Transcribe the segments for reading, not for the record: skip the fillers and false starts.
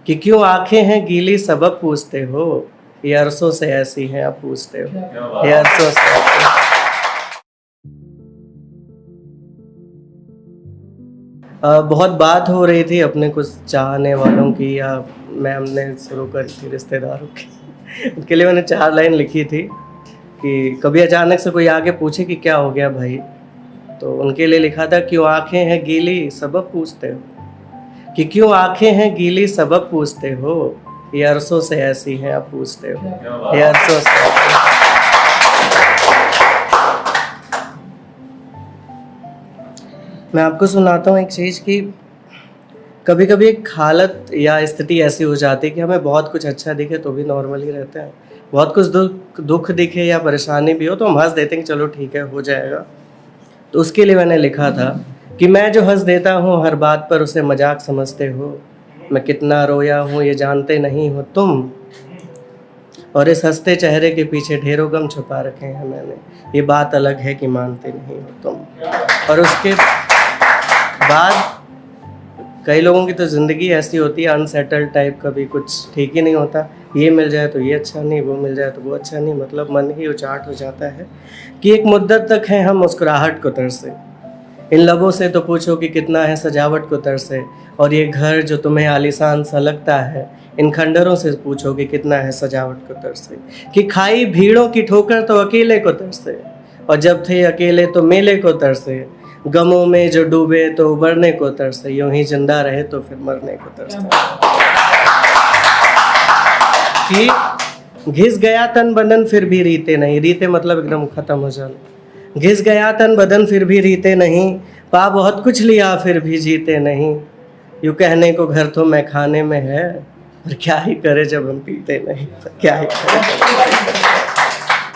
कि क्यों आंखें हैं गीली सबब पूछते हो, ये अरसों से ऐसी हैं आप पूछते हो, ये अरसों से ऐसी। बहुत बात हो रही थी अपने कुछ चाहने वालों की, या मैम ने शुरू करी थी रिश्तेदारों की। उनके लिए मैंने 4 लाइन लिखी थी कि कभी अचानक से कोई आके पूछे कि क्या हो गया भाई, तो उनके लिए लिखा था क्यों आंखें हैं गीली सबब पूछते हो, कि क्यों आंखें हैं गीली सबब पूछते हो, ये अरसों से ऐसी हैं आप पूछते हो, ये अरसों से ऐसी। मैं आपको सुनाता हूँ एक चीज़ कि कभी कभी एक हालत या स्थिति ऐसी हो जाती है कि हमें बहुत कुछ अच्छा दिखे तो भी नॉर्मल ही रहते हैं, बहुत कुछ दुख दिखे या परेशानी भी हो तो हम हंस देते हैं कि चलो ठीक है हो जाएगा। तो उसके लिए मैंने लिखा था कि मैं जो हंस देता हूँ हर बात पर उसे मजाक समझते हो, मैं कितना रोया हूँ ये जानते नहीं हो तुम, और इस हंसते चेहरे के पीछे ढेरों गम छुपा रखे हैं मैंने, ये बात अलग है कि मानते नहीं हो तुम। और उसके बाद कई लोगों की तो ज़िंदगी ऐसी होती है अनसेटल्ड टाइप, कभी कुछ ठीक ही नहीं होता, ये मिल जाए तो ये अच्छा नहीं, वो मिल जाए तो वो अच्छा नहीं, मतलब मन ही उचाट हो जाता है कि एक मुद्दत तक है हम मुस्कुराहट को तरसे, इन लबों से तो पूछो कि कितना है सजावट को तरसे, और ये घर जो तुम्हें आलीशान सा लगता है इन खंडरों से पूछो कि कितना है सजावट को तरसे, कि खाई भीड़ों की ठोकर तो अकेले को तरसे, और जब थे अकेले तो मेले को तरसे, गमों में जो डूबे तो उबरने को तरसे, यूं ही जिंदा रहे तो फिर मरने को तरसे, कि घिस गया तन बदन फिर भी रीते नहीं, रीते मतलब एकदम खत्म हो जाना, घिस गया तन बदन फिर भी रीते नहीं, पा बहुत कुछ लिया फिर भी जीते नहीं, यूँ कहने को घर तो मैं खाने में है, पर क्या ही करे जब हम पीते नहीं, पर क्या ही करे,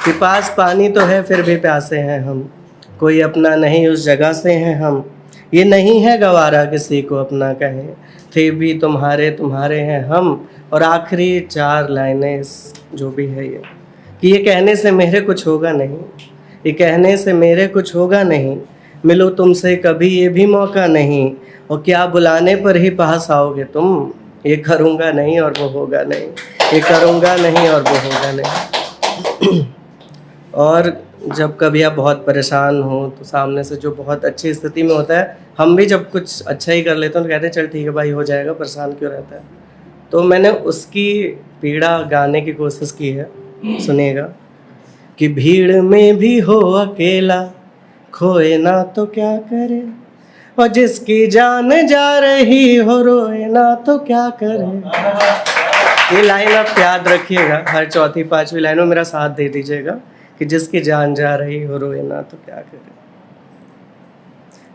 कि पास पानी तो है फिर भी प्यासे हैं हम, कोई अपना नहीं उस जगह से हैं हम, ये नहीं है गवारा किसी को अपना कहें, थे भी तुम्हारे तुम्हारे हैं हम। और आखिरी 4 लाइनें जो भी है ये, कि ये कहने से मेरे कुछ होगा नहीं, ये कहने से मेरे कुछ होगा नहीं, मिलो तुमसे कभी ये भी मौका नहीं, और क्या बुलाने पर ही पास आओगे तुम, ये करूँगा नहीं और वो होगा नहीं, ये करूँगा नहीं और वो होगा नहीं। और जब कभी आप बहुत परेशान हो तो सामने से जो बहुत अच्छी स्थिति में होता है, हम भी जब कुछ अच्छा ही कर लेते हैं तो कहते हैं चल ठीक है भाई हो जाएगा, परेशान क्यों रहता है। तो मैंने उसकी पीड़ा गाने की कोशिश की है, सुनिएगा। कि भीड़ में भी हो अकेला, खोए ना तो क्या करे, और जिसकी जान जा रही हो रोए ना तो क्या करे। ये लाइन आप याद रखिएगा, हर चौथी 5वीं लाइन में मेरा साथ दे दीजिएगा, कि जिसकी जान जा रही हो रोए ना तो क्या करे,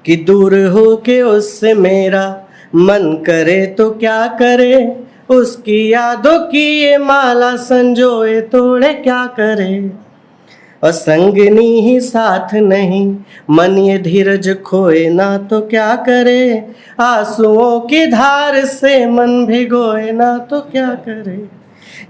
कि दूर हो के उससे मेरा मन करे तो क्या करे, उसकी यादों की ये माला संजोए तोड़े क्या करे, और संगनी ही साथ नहीं मन ये धीरज खोए ना तो क्या करे, आंसुओं की धार से मन भिगोए ना तो क्या करे,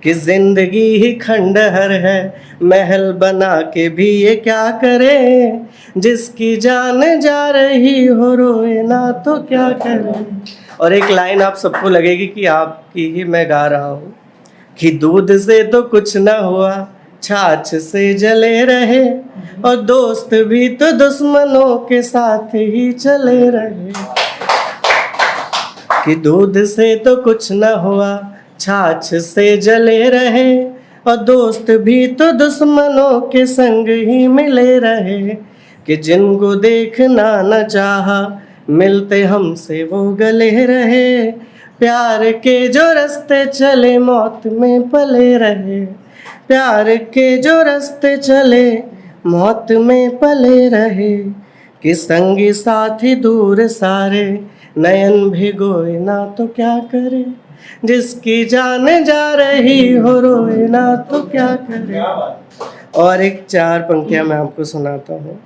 कि जिंदगी ही खंडहर है महल बना के भी ये क्या करे, जिसकी जान जा रही हो रोए ना तो क्या करे। और एक लाइन आप सबको लगेगी कि आपकी ही मैं गा रहा हूँ, कि दूध से तो कुछ ना हुआ छाछ से जले रहे, और दोस्त भी तो दुश्मनों के साथ ही चले रहे, कि दूध से तो कुछ ना हुआ छाछ से जले रहे, और दोस्त भी तो दुश्मनों के संग ही मिले रहे, कि जिनको देखना न चाहा मिलते हमसे वो गले रहे, प्यार के जो रास्ते चले मौत में पले रहे, प्यार के जो रास्ते चले मौत में पले रहे, कि संगी साथी दूर सारे नयन भिगोए ना तो क्या करे, जिसकी जान जा रही हो रोए ना तो क्या करे। और एक 4 पंक्तियां मैं आपको सुनाता हूँ,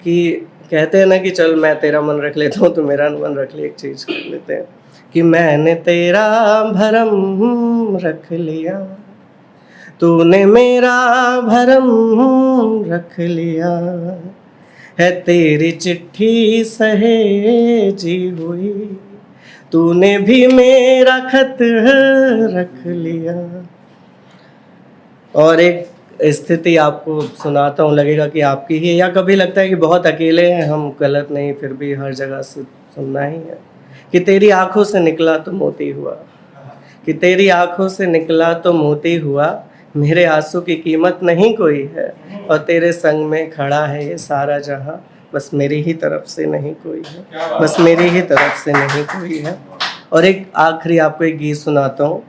कि कहते हैं ना कि चल मैं तेरा मन रख लेता हूँ तो मेरा मन रख ले, एक चीज कर लेते हैं, कि मैंने तेरा भरम रख लिया, तूने मेरा भरम रख लिया, है तेरी चिट्ठी सहेजी हुई, तूने भी मेरा खत रख लिया। और एक स्थिति आपको सुनाता हूँ, लगेगा कि आपकी ही है, या कभी लगता है कि बहुत अकेले हैं हम, गलत नहीं फिर भी हर जगह से सुनना ही है। कि तेरी आंखों से निकला तो मोती हुआ, कि तेरी आंखों से निकला तो मोती हुआ, मेरे आंसू की कीमत नहीं कोई है, और तेरे संग में खड़ा है ये सारा जहां, बस मेरी ही तरफ से नहीं कोई है, बस मेरी ही तरफ से नहीं कोई है। और एक आखिरी आपको एक गीत सुनाता हूँ,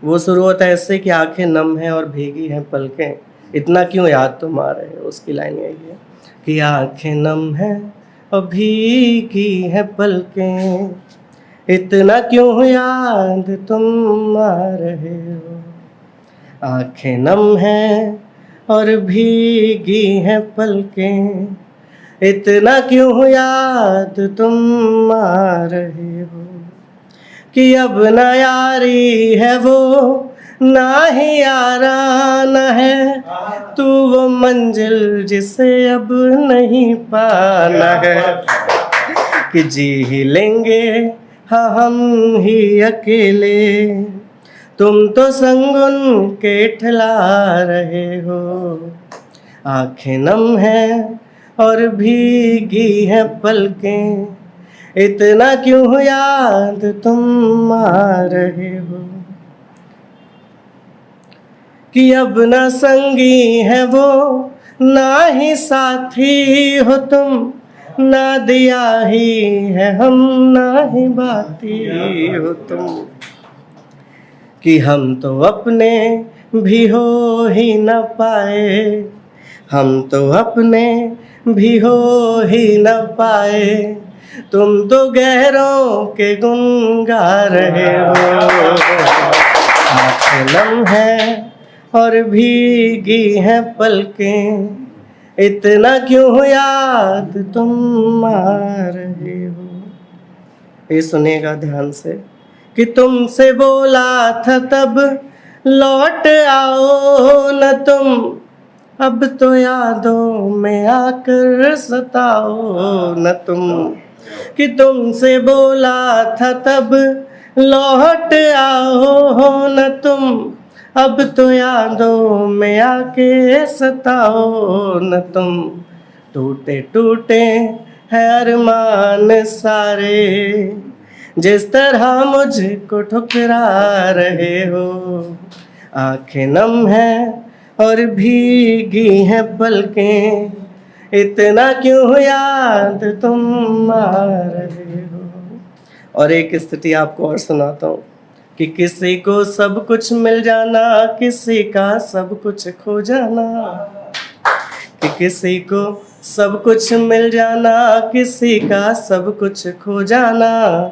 वो शुरू होता है ऐसे कि आंखें नम हैं और भीगी हैं पलकें, इतना क्यों याद तुम आ रहे हो। उसकी लाइन यही है कि आंखें नम हैं और भीगी हैं पलकें, इतना क्यों याद तुम आ रहे हो। आंखें नम हैं और भीगी हैं पलकें, इतना क्यों याद तुम आ रहे हो। कि अब न यारी है वो, ना ही याराना है, तू वो मंजिल जिसे अब नहीं पाना है। कि जी ही लेंगे हाँ हम ही अकेले, तुम तो संग उनके ठला रहे हो। आंखें नम हैं और भीगी हैं पलकें, इतना क्यों याद तुम आ रहे हो। कि अब न संगी है वो, ना ही साथी हो तुम, ना दिया ही है हम, ना ही बाती हो तुम। कि हम तो अपने भी हो ही न पाए, हम तो अपने भी हो ही न पाए, तुम तो गहरों के गुन गा रहे हो। आंखें नम हैं और भीगी हैं पलकें, इतना क्यों याद तुम आ रहे हो। ये सुनेगा ध्यान से। कि तुमसे बोला था तब लौट आओ न तुम, अब तो यादों में आकर सताओ न तुम। कि तुमसे बोला था तब लौट आओ न तुम, अब तो यादों में आके सताओ न तुम। टूटे टूटे है अरमान सारे, जिस तरह मुझको ठुकरा रहे हो। आंखें नम हैं और भीगी हैं पलकें, इतना क्यों याद तुम आ रहे हो। और एक स्थिति आपको और सुनाता हूँ। कि किसी को सब कुछ मिल जाना, किसी का सब कुछ खो जाना। कि किसी को सब कुछ मिल जाना, किसी का सब कुछ खो जाना,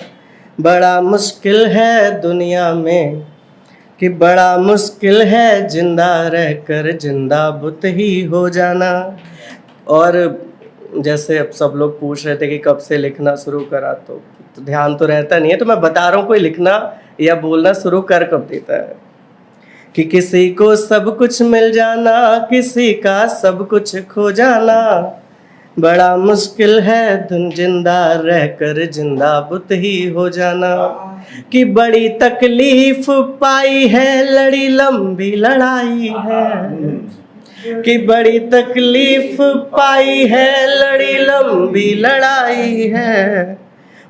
बड़ा मुश्किल है दुनिया में। कि बड़ा मुश्किल है जिंदा रहकर जिंदा बुत ही हो जाना। और जैसे अब सब लोग पूछ रहे थे कि कब से लिखना शुरू करा, तो ध्यान तो रहता नहीं है, तो मैं बता रहा हूँ कोई लिखना या बोलना शुरू कर कब देता है। कि किसी को सब कुछ मिल जाना, किसी का सब कुछ खो जाना, बड़ा मुश्किल है जिंदा रहकर जिंदा बुत ही हो जाना। कि बड़ी तकलीफ पाई है, लड़ी लंबी लड़ाई है। कि बड़ी तकलीफ पाई है, लड़ी लंबी लड़ाई है,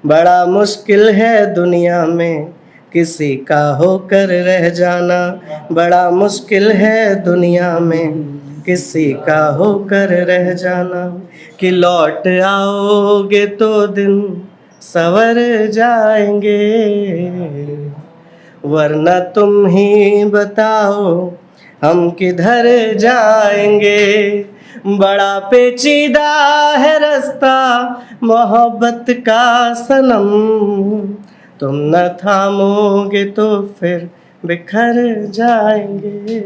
बड़ा मुश्किल है दुनिया में किसी का होकर रह जाना। बड़ा मुश्किल है दुनिया में किसी का होकर रह जाना। कि लौट आओगे तो दिन संवर जाएंगे, वरना तुम ही बताओ हम किधर जाएंगे। बड़ा पेचीदा है रास्ता मोहब्बत का सनम, तुम न थामोगे तो फिर बिखर जाएंगे।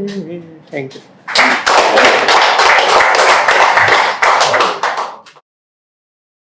Thank you.